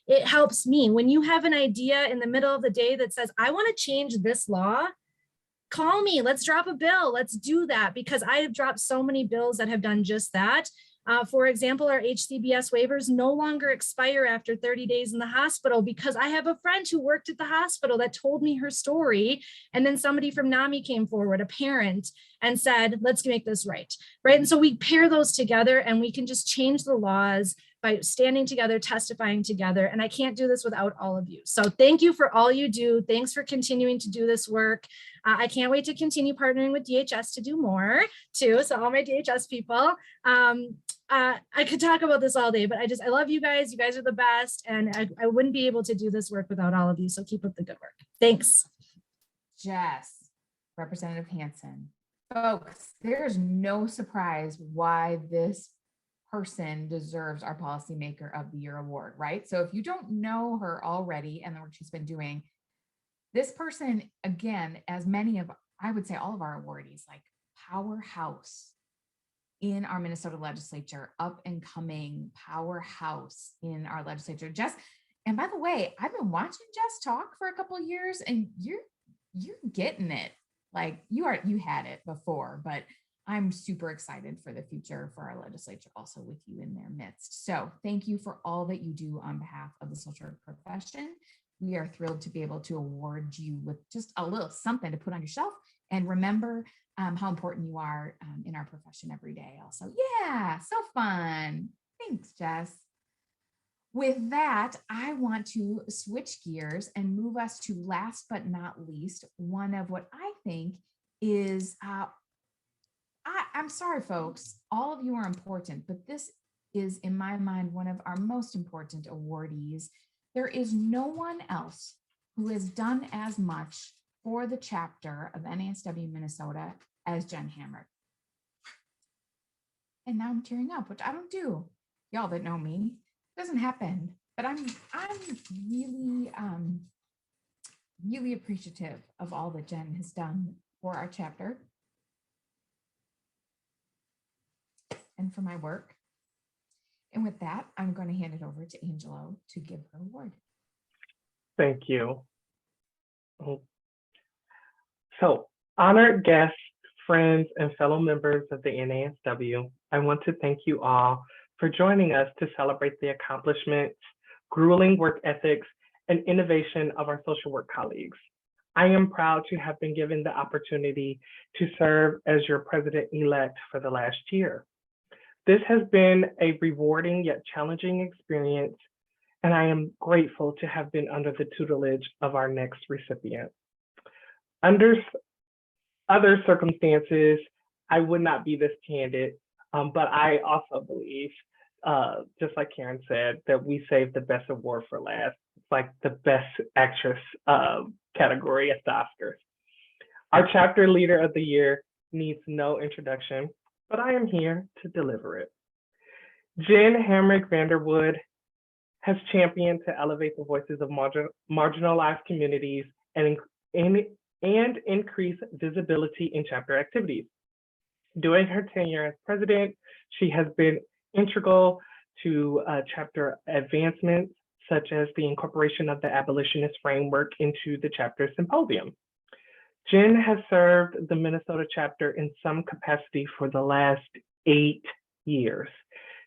It helps me. When you have an idea in the middle of the day that says, I want to change this law, call me, let's drop a bill, let's do that, because I have dropped so many bills that have done just that. For example, our HCBS waivers no longer expire after 30 days in the hospital, because I have a friend who worked at the hospital that told me her story. And then somebody from NAMI came forward, a parent, and said, let's make this right. And so we pair those together and we can just change the laws by standing together, testifying together. And I can't do this without all of you. So thank you for all you do. Thanks for continuing to do this work. I can't wait to continue partnering with DHS to do more too. So all my DHS people, I could talk about this all day, but I love you guys. You guys are the best. And I wouldn't be able to do this work without all of you. So keep up the good work. Thanks. Jess, Representative Hansen. Folks, there's no surprise why this person deserves our Policymaker of the Year award, right? So if you don't know her already and the work she's been doing, this person, again, as many of, I would say all of our awardees, like powerhouse in our Minnesota legislature, up and coming powerhouse in our legislature. Jess, and by the way, I've been watching Jess talk for a couple of years, and you're getting it. Like you had it before, but I'm super excited for the future for our legislature also with you in their midst. So thank you for all that you do on behalf of the social work profession. We are thrilled to be able to award you with just a little something to put on your shelf and remember how important you are in our profession every day also. Yeah, so fun. Thanks, Jess. With that, I want to switch gears and move us to, last but not least, one of what I think is, I'm sorry, folks, all of you are important, but this is, in my mind, one of our most important awardees. There is no one else who has done as much for the chapter of NASW Minnesota as Jen Hamrick. And now I'm tearing up, which I don't do. Y'all that know me, it doesn't happen. But I'm really, really appreciative of all that Jen has done for our chapter and for my work. And with that, I'm going to hand it over to Angelo to give her award. Thank you. So, honored guests, friends, and fellow members of the NASW, I want to thank you all for joining us to celebrate the accomplishments, grueling work ethics, and innovation of our social work colleagues. I am proud to have been given the opportunity to serve as your president-elect for the last year. This has been a rewarding yet challenging experience, and I am grateful to have been under the tutelage of our next recipient. Under other circumstances, I would not be this candid, but I also believe, just like Karen said, that we saved the best award for last. It's like the best actress category at the Oscars. Our chapter leader of the year needs no introduction, but I am here to deliver it. Jen Hamrick Vanderwood has championed to elevate the voices of marginalized communities and increase visibility in chapter activities. During her tenure as president, she has been integral to chapter advancements, such as the incorporation of the abolitionist framework into the chapter symposium. Jen has served the Minnesota chapter in some capacity for the last 8 years,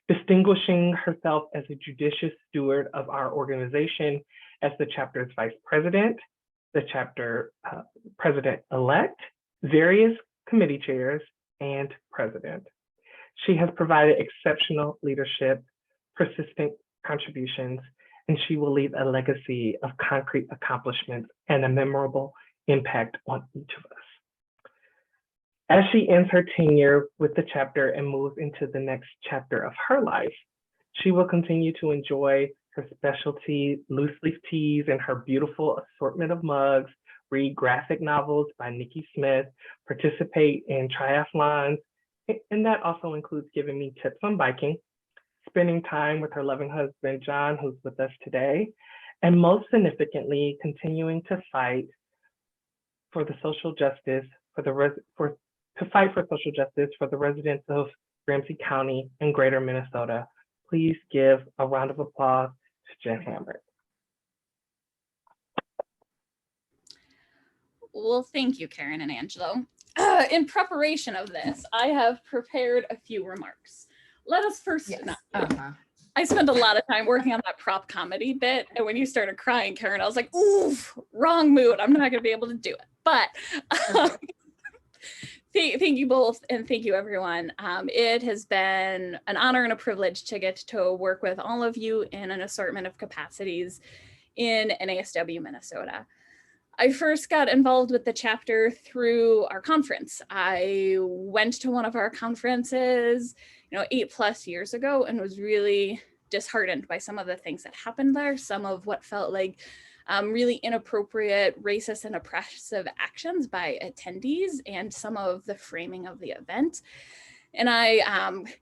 distinguishing herself as a judicious steward of our organization as the chapter's vice president, the chapter president-elect, various committee chairs, and president. She has provided exceptional leadership, persistent contributions, and she will leave a legacy of concrete accomplishments and a memorable impact on each of us. As she ends her tenure with the chapter and moves into the next chapter of her life, she will continue to enjoy her specialty loose leaf teas and her beautiful assortment of mugs, read graphic novels by Nikki Smith, participate in triathlons, and that also includes giving me tips on biking, spending time with her loving husband, John, who's with us today, and most significantly, continuing to fight for the social justice for the residents of Ramsey County and Greater Minnesota. Please give a round of applause to Jen Hamrick. Well, thank you, Karen and Angelo. In preparation of this, I have prepared a few remarks. Let us first, I spent a lot of time working on that prop comedy bit. And when you started crying, Karen, I was like, ooh, wrong mood. I'm not gonna be able to do it. But thank you both, and thank you everyone. It has been an honor and a privilege to get to work with all of you in an assortment of capacities in NASW Minnesota. I first got involved with the chapter through our conference. I went to one of our conferences, 8+ years ago, and was really disheartened by some of the things that happened there, some of what felt like really inappropriate, racist, and oppressive actions by attendees, and some of the framing of the event. And I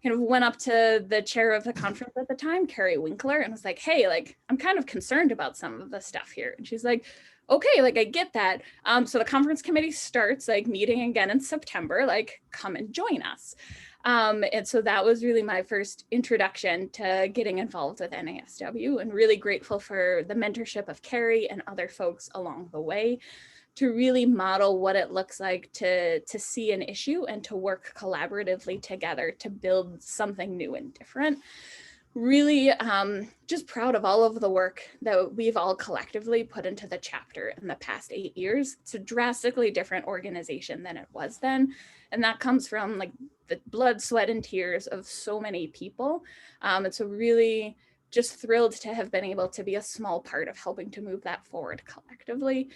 kind of went up to the chair of the conference at the time, Carrie Winkler, and was like, hey, I'm kind of concerned about some of the stuff here. And she's like, okay, I get that. So the conference committee starts meeting again in September, come and join us. And so that was really my first introduction to getting involved with NASW, and really grateful for the mentorship of Carrie and other folks along the way to really model what it looks like to see an issue and to work collaboratively together to build something new and different. Really just proud of all of the work that we've all collectively put into the chapter in the past 8 years. It's a drastically different organization than it was then. And that comes from the blood, sweat, and tears of so many people. And so really just thrilled to have been able to be a small part of helping to move that forward collectively.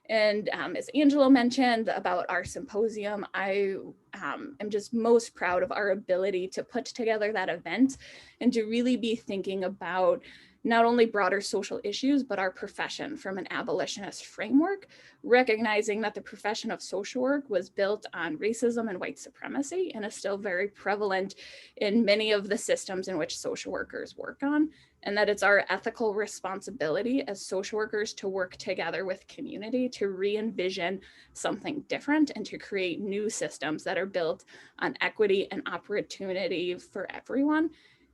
And as Angelo mentioned about our symposium, I am just most proud of our ability to put together that event and to really be thinking about not only broader social issues, but our profession from an abolitionist framework, recognizing that the profession of social work was built on racism and white supremacy and is still very prevalent in many of the systems in which social workers work on, and that it's our ethical responsibility as social workers to work together with community to re-envision something different and to create new systems that are built on equity and opportunity for everyone.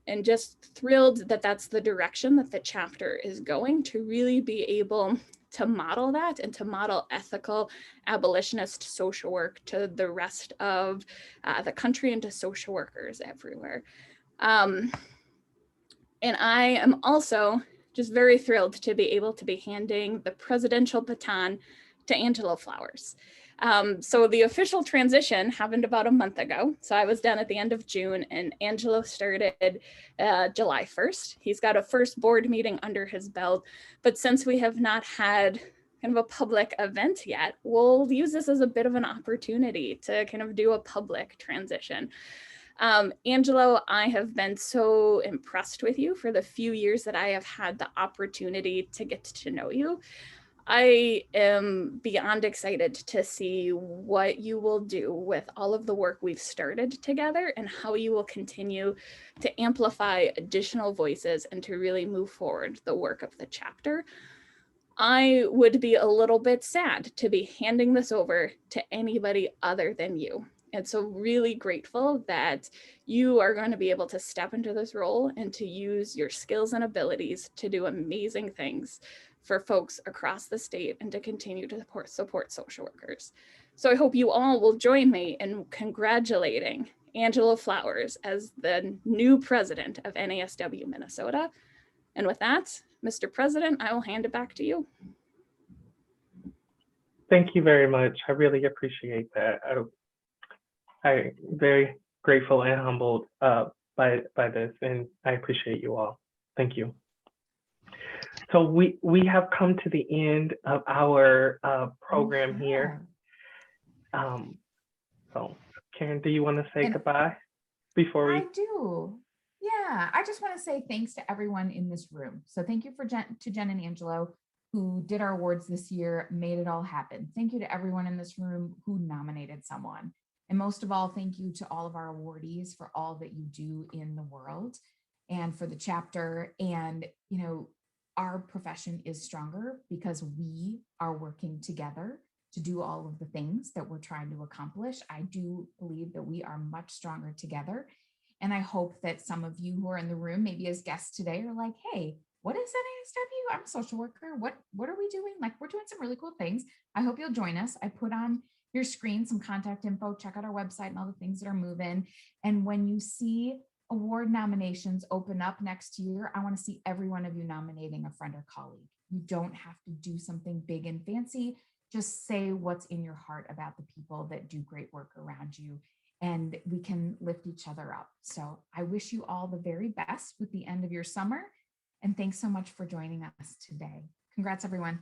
And just thrilled that that's the direction that the chapter is going, to really be able to model that and to model ethical abolitionist social work to the rest of the country and to social workers everywhere. And I am also just very thrilled to be able to be handing the presidential baton to Angelo Flowers. So the official transition happened about a month ago. So I was done at the end of June and Angelo started July 1st. He's got a first board meeting under his belt, but since we have not had kind of a public event yet, we'll use this as a bit of an opportunity to kind of do a public transition. Angelo, I have been so impressed with you for the few years that I have had the opportunity to get to know you. I am beyond excited to see what you will do with all of the work we've started together and how you will continue to amplify additional voices and to really move forward the work of the chapter. I would be a little bit sad to be handing this over to anybody other than you. And so really grateful that you are going to be able to step into this role and to use your skills and abilities to do amazing things for folks across the state and to continue to support social workers. So I hope you all will join me in congratulating Angelo Flowers as the new president of NASW Minnesota. And with that, Mr. President, I will hand it back to you. Thank you very much. I really appreciate that. I'm very grateful and humbled by this, and I appreciate you all. Thank you. So we have come to the end of our program here. So Karen, do you want to say goodbye before we? I do. Yeah, I just want to say thanks to everyone in this room. So thank you to Jen and Angelo who did our awards this year, made it all happen. Thank you to everyone in this room who nominated someone. And most of all, thank you to all of our awardees for all that you do in the world and for the chapter. And, you know, our profession is stronger because we are working together to do all of the things that we're trying to accomplish. I do believe that we are much stronger together. And I hope that some of you who are in the room, maybe as guests today, are like, hey, what is NASW? I'm a social worker. What are we doing? Like, we're doing some really cool things. I hope you'll join us. I put on your screen some contact info. Check out our website and all the things that are moving. And when you see award nominations open up next year, I want to see every one of you nominating a friend or colleague. You don't have to do something big and fancy. Just say what's in your heart about the people that do great work around you, and we can lift each other up. So I wish you all the very best with the end of your summer. And thanks so much for joining us today. Congrats, everyone.